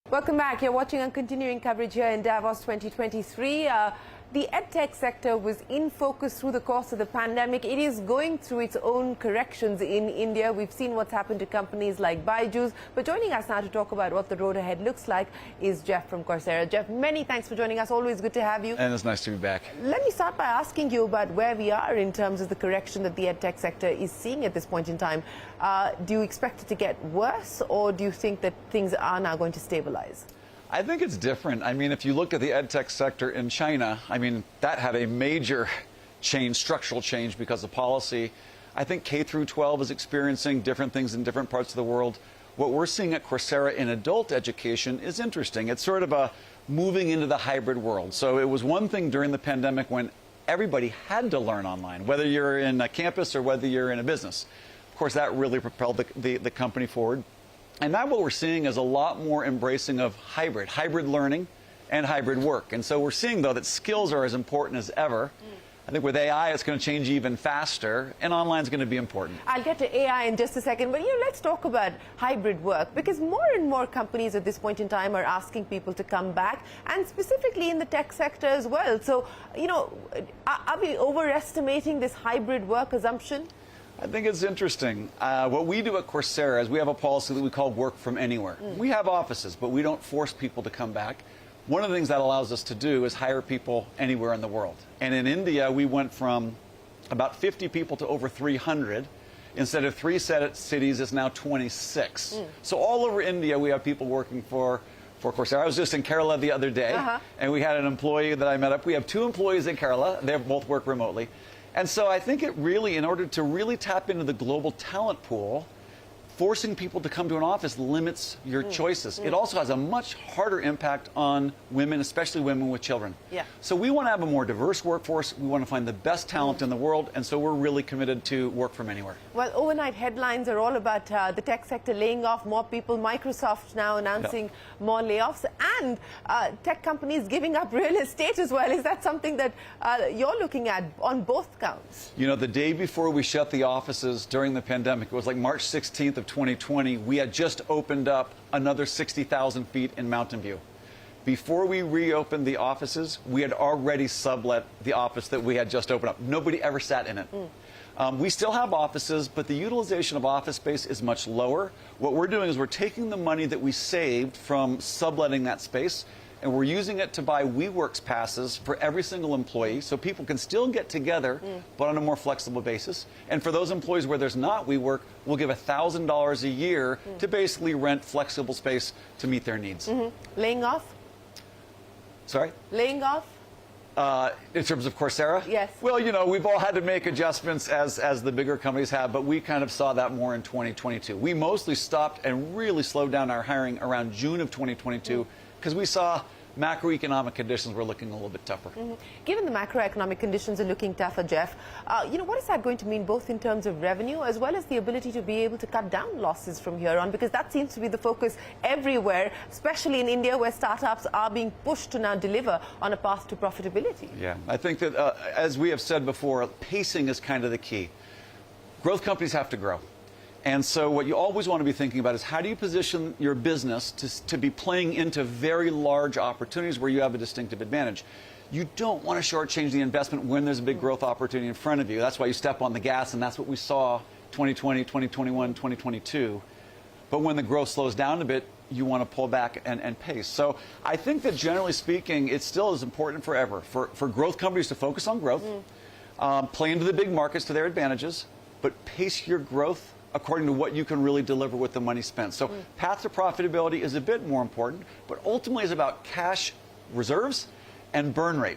Welcome back. You're watching and continuing coverage here in Davos 2023. The edtech sector was in focus through the course of the pandemic. It is going through its own corrections in India. We've seen what's happened to companies like Byju's. But joining us now to talk about what the road ahead looks like is Jeff from Coursera. Jeff, many thanks for joining us. Always good to have you. And it's nice to be back. Let me start by asking you about where we are in terms of the correction that the edtech sector is seeing at this point in time. Do you expect it to get worse, or do you think that things are now going to stabilize? I think it's different. I mean, if you look at the edtech sector in China, I mean, that had a major change, structural change because of policy. I think K through 12 is experiencing different things in different parts of the world. What we're seeing at Coursera in adult education is interesting. It's sort of a moving into the hybrid world. So it was one thing during the pandemic when everybody had to learn online, whether you're in a campus or whether you're in a business. Of course, that really propelled the company forward. And now what we're seeing is a lot more embracing of hybrid learning and hybrid work. And so we're seeing, though, that skills are as important as ever. I think with AI, it's going to change even faster, and online is going to be important. I'll get to AI in just a second, but let's talk about hybrid work, because more and more companies at this point in time are asking people to come back, and specifically in the tech sector as well. So, are we overestimating this hybrid work assumption? I think it's interesting. What we do at Coursera is we have a policy that we call work from anywhere. We have offices, but we don't force people to come back. One of the things that allows us to do is hire people anywhere in the world. And in India, we went from about 50 people to over 300. Instead of 3 cities, it's now 26. So all over India, we have people working for Coursera. I was just in Kerala the other day, and we had an employee that I met up. We have 2 employees in Kerala. They both work remotely. And so I think it really, in order to really tap into the global talent pool, forcing people to come to an office limits your choices. It also has a much harder impact on women, especially women with children. So we want to have a more diverse workforce. We want to find the best talent in the world, and so we're really committed to work from anywhere. Well, overnight headlines are all about the tech sector laying off more people. Microsoft now announcing more layoffs, and tech companies giving up real estate as well. Is that something that you're looking at on both counts? You know, the day before we shut the offices during the pandemic, it was like March 16th of 2020, we had just opened up another 60,000 feet in Mountain View. Before we reopened the offices, we had already sublet the office that we had just opened up. Nobody ever sat in it. We still have offices, but the utilization of office space is much lower. What we're doing is we're taking the money that we saved from subletting that space, and we're using it to buy WeWorks passes for every single employee, so people can still get together, but on a more flexible basis. And for those employees where there's not WeWork, we'll give $1,000 a year to basically rent flexible space to meet their needs. Laying off? Sorry? Laying off? In terms of Coursera? Yes. Well, we've all had to make adjustments as the bigger companies have, but we kind of saw that more in 2022. We mostly stopped and really slowed down our hiring around June of 2022 because we saw macroeconomic conditions were looking a little bit tougher. Given the macroeconomic conditions are looking tougher, Jeff, what is that going to mean both in terms of revenue as well as the ability to be able to cut down losses from here on? Because that seems to be the focus everywhere, especially in India, where startups are being pushed to now deliver on a path to profitability. Yeah, I think that, as we have said before, pacing is kind of the key. Growth companies have to grow. And so what you always want to be thinking about is how do you position your business to be playing into very large opportunities where you have a distinctive advantage. You don't want to shortchange the investment when there's a big growth opportunity in front of you. That's why you step on the gas, and that's what we saw 2020, 2021, 2022. But when the growth slows down a bit, you want to pull back and pace. So I think that generally speaking, it still is important forever for growth companies to focus on growth, play into the big markets to their advantages, but pace your growth according to what you can really deliver with the money spent. So path to profitability is a bit more important, but ultimately is about cash reserves and burn rate.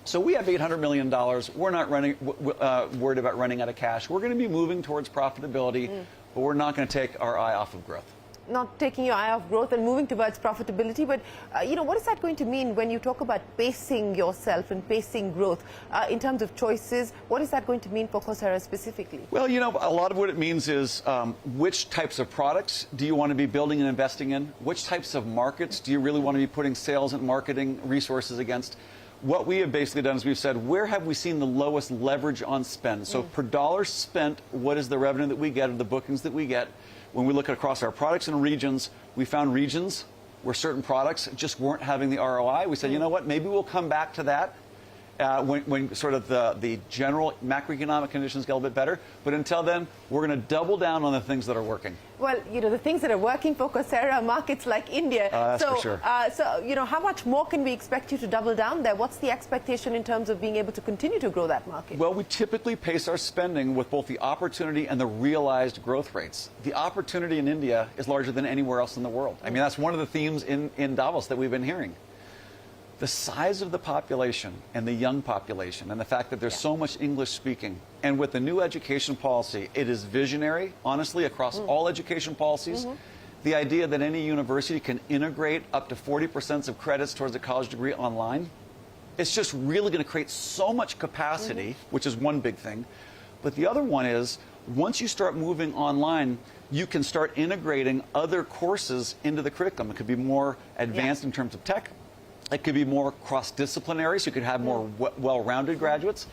So we have $800 million. We're not worried about running out of cash. We're going to be moving towards profitability, but we're not going to take our eye off of growth. Not taking your eye off growth and moving towards profitability, but what is that going to mean when you talk about pacing yourself and pacing growth in terms of choices? What is that going to mean for Coursera specifically? Well, a lot of what it means is which types of products do you want to be building and investing in? Which types of markets do you really want to be putting sales and marketing resources against? What we have basically done is we've said, where have we seen the lowest leverage on spend? So per dollar spent, what is the revenue that we get or the bookings that we get? When we look across our products and regions, we found regions where certain products just weren't having the ROI. We said, you know what, maybe we'll come back to that when sort of the general macroeconomic conditions get a little bit better. But until then, we're going to double down on the things that are working. Well, the things that are working for Coursera are markets like India. That's for sure. So, how much more can we expect you to double down there? What's the expectation in terms of being able to continue to grow that market? Well, we typically pace our spending with both the opportunity and the realized growth rates. The opportunity in India is larger than anywhere else in the world. I mean, that's one of the themes in Davos that we've been hearing. The size of the population and the young population and the fact that there's so much English speaking, and with the new education policy, it is visionary, honestly, across all education policies. The idea that any university can integrate up to 40% of credits towards a college degree online, it's just really going to create so much capacity, which is one big thing. But the other one is, once you start moving online, you can start integrating other courses into the curriculum. It could be more advanced in terms of tech. It could be more cross-disciplinary, so you could have more well-rounded graduates.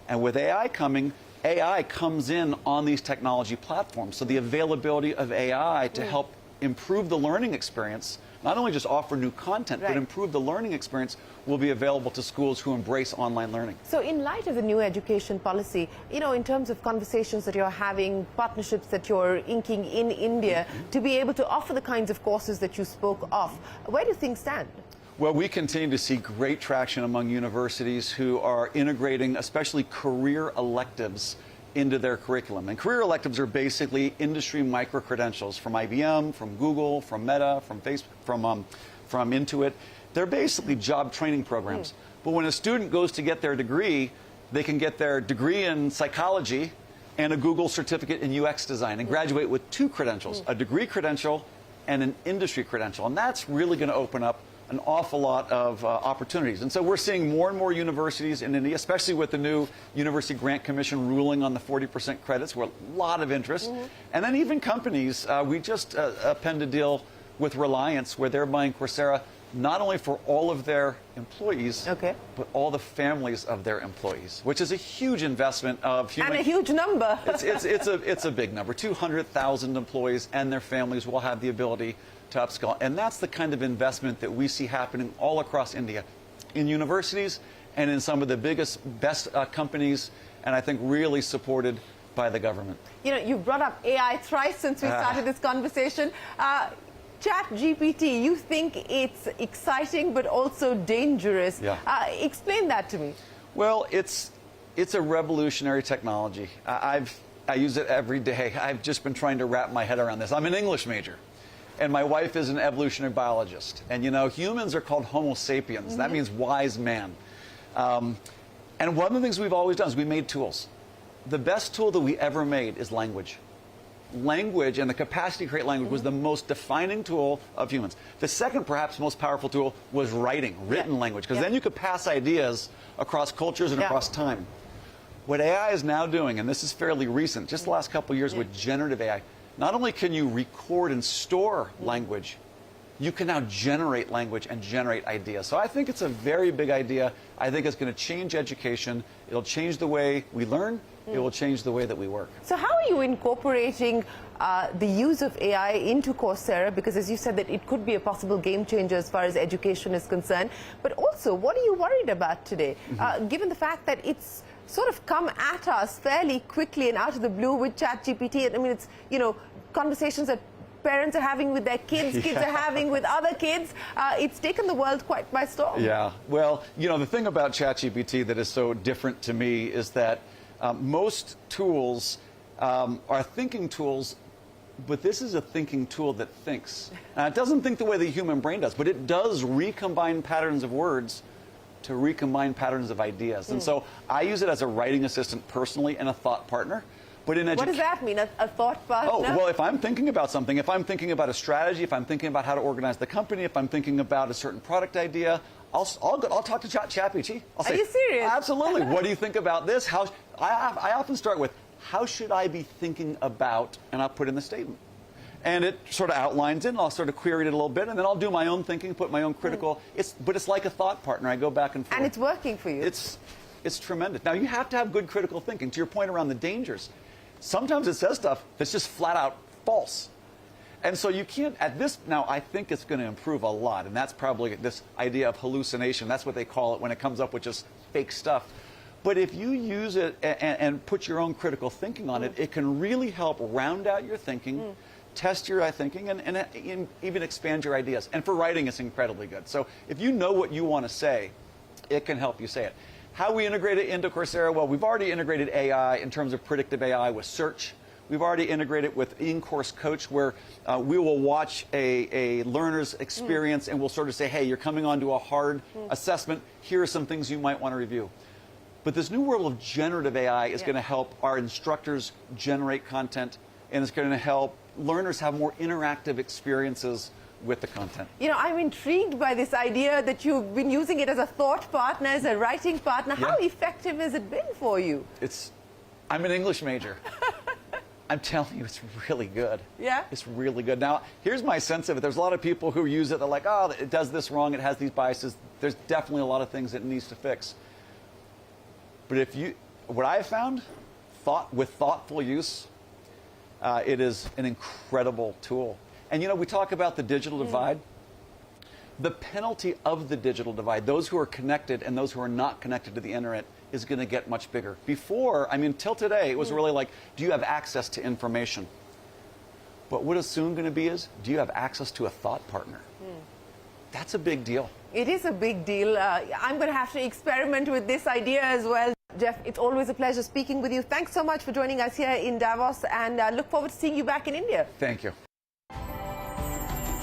And with AI coming, AI comes in on these technology platforms. So the availability of AI to help improve the learning experience, not only just offer new content, but improve the learning experience, will be available to schools who embrace online learning. So in light of the new education policy, in terms of conversations that you're having, partnerships that you're inking in India, to be able to offer the kinds of courses that you spoke of, where do things stand? Well, we continue to see great traction among universities who are integrating especially career electives into their curriculum. And career electives are basically industry micro-credentials from IBM, from Google, from Meta, from Facebook, from Intuit. They're basically job training programs. But when a student goes to get their degree, they can get their degree in psychology and a Google certificate in UX design and graduate with 2 credentials, a degree credential and an industry credential. And that's really going to open up an awful lot of opportunities. And so we're seeing more and more universities in India, especially with the new University Grant Commission ruling on the 40% credits, where a lot of interest. And then even companies, we just penned a deal with Reliance where they're buying Coursera not only for all of their employees, but all the families of their employees, which is a huge investment of human... And a huge number. It's a big number. 200,000 employees and their families will have the ability to upskill. And that's the kind of investment that we see happening all across India, in universities and in some of the best companies, and I think really supported by the government. You brought up AI thrice since we started this conversation. ChatGPT, you think it's exciting but also dangerous. Explain that to me. Well, it's a revolutionary technology. I use it every day. I've just been trying to wrap my head around this. I'm an English major, and my wife is an evolutionary biologist. And humans are called Homo sapiens. That means wise man. And one of the things we've always done is we made tools. The best tool that we ever made is language. Language and the capacity to create language was the most defining tool of humans. The second, perhaps most powerful tool was written language, because then you could pass ideas across cultures and across time. What AI is now doing, and this is fairly recent, just the last couple of years with generative AI, not only can you record and store language, you can now generate language and generate ideas. So I think it's a very big idea. I think it's going to change education. It'll change the way we learn. It will change the way that we work. So how are you incorporating the use of AI into Coursera? Because as you said, that it could be a possible game changer as far as education is concerned. But also, what are you worried about today? Given the fact that it's sort of come at us fairly quickly and out of the blue with ChatGPT. I mean, it's, conversations that parents are having with their kids, kids are having with other kids. It's taken the world quite by storm. Yeah. Well, the thing about ChatGPT that is so different to me is that most tools are thinking tools, but this is a thinking tool that thinks. Now, it doesn't think the way the human brain does, but it does recombine patterns of words to recombine patterns of ideas. And so I use it as a writing assistant personally and a thought partner. But in what does that mean, a thought partner? Oh, well, if I'm thinking about something, if I'm thinking about a strategy, if I'm thinking about how to organize the company, if I'm thinking about a certain product idea, I'll talk to ChatGPT. I'll say, are you serious? Absolutely. What do you think about this? I often start with, how should I be thinking about, and I'll put in the statement. And it sort of outlines it, and I'll sort of query it a little bit, and then I'll do my own thinking, put my own critical, but it's like a thought partner. I go back and forth. And it's working for you. It's tremendous. Now, you have to have good critical thinking. To your point around the dangers, sometimes it says stuff that's just flat out false. And so you can't, at this, now I think it's going to improve a lot, and that's probably this idea of hallucination. That's what they call it when it comes up with just fake stuff. But if you use it and put your own critical thinking on it, it can really help round out your thinking, test your thinking, and even expand your ideas. And for writing, it's incredibly good. So if you know what you want to say, it can help you say it. How we integrate it into Coursera? Well, we've already integrated AI in terms of predictive AI with search. We've already integrated with in-course coach, where we will watch a learner's experience and we'll sort of say, hey, you're coming onto a hard assessment. Here are some things you might want to review. But this new world of generative AI is going to help our instructors generate content, and it's going to help learners have more interactive experiences with the content. You know, I'm intrigued by this idea that you've been using it as a thought partner, as a writing partner. Yeah. How effective has it been for you? I'm an English major. I'm telling you, it's really good. Yeah? It's really good. Now, here's my sense of it. There's a lot of people who use it. They're like, oh, it does this wrong. It has these biases. There's definitely a lot of things it needs to fix. But what I have found, with thoughtful use, it is an incredible tool. And you know, we talk about the digital divide. The penalty of the digital divide, those who are connected and those who are not connected to the internet, is going to get much bigger. Before, I mean, till today, it was really like, do you have access to information? But what is soon going to be is, do you have access to a thought partner? That's a big deal. It is a big deal. I'm going to have to experiment with this idea as well. Jeff, it's always a pleasure speaking with you. Thanks so much for joining us here in Davos, and look forward to seeing you back in India. Thank you.